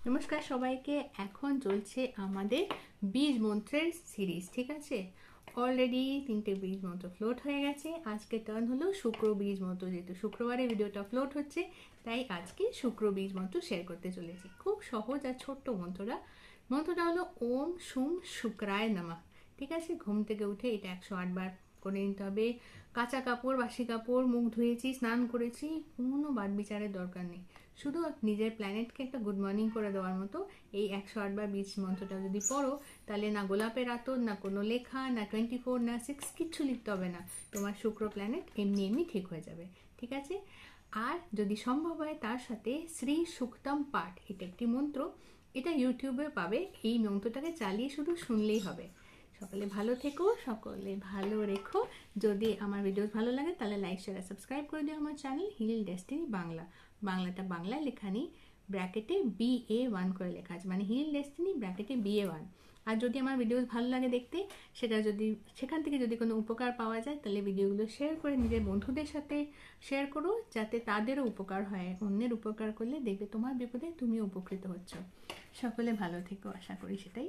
নমস্কার সবাইকে। এখন চলছে আমাদের বীজ মন্ত্রের সিরিজ, ঠিক আছে? অলরেডি 3টে বীজ মন্ত্র ফ্লোট হয়ে গেছে। আজকে টার্ন হলো শুক্র বীজ মন্ত্র। যেহেতু শুক্রবারে ভিডিওটা ফ্লোট হচ্ছে, তাই আজকে শুক্র বীজ মন্ত্র শেয়ার করতে চলেছি। খুব সহজ আর ছোট্ট মন্ত্রটা হলো ওম শুম শুক্রায় নমঃ। ঠিক আছে, ঘুম থেকে উঠে এটা 108 বার করে নিতে হবে। কাঁচা কাপড়, বাসি কাপড়, মুখ ধুয়েছি, স্নান করেছি, কোনো বাদ বিচারের দরকার নেই। শুধু নিজের প্ল্যানেটকে একটা গুড মর্নিং করে দেওয়ার মতো এই 108 বার বীজ মন্ত্রটা যদি পড়ো, তাহলে না গোলাপের আতর, না কোনো লেখা, না 24, না 6, কিচ্ছু লিখতে হবে না। তোমার শুক্র প্ল্যানেট এমনি এমনি ঠিক হয়ে যাবে, ঠিক আছে? আর যদি সম্ভব হয় তার সাথে শ্রী সুক্তম পাঠ, এটা একটি মন্ত্র, এটা ইউটিউবে পাবে। এই মন্ত্রটাকে চালিয়ে শুধু শুনলেই হবে। সকলে ভালো থেকো, সকলে ভালো রেখো। যদি আমার ভিডিও ভালো লাগে তাহলে লাইক শেয়ার সাবস্ক্রাইব করে দিও আমার চ্যানেল হিল ডেস্টিনি বাংলা। বাংলাটা বাংলায় লেখা নেই, ব্র্যাকেটে BA1 করে লেখা আছে, মানে হিল ডেস্টিনি ব্র্যাকেটে BA1। আর যদি আমার ভিডিও ভালো লাগে দেখতে, সেখান থেকে যদি কোনো উপকার পাওয়া যায়, তাহলে ভিডিওগুলো শেয়ার করে নিজের বন্ধুদের সাথে শেয়ার করো, যাতে তাদেরও উপকার হয়। অন্যের উপকার করলে দেখবে তোমার বিপদে তুমি উপকৃত হচ্ছ। সকলে ভালো থেকো, আশা করি সেটাই।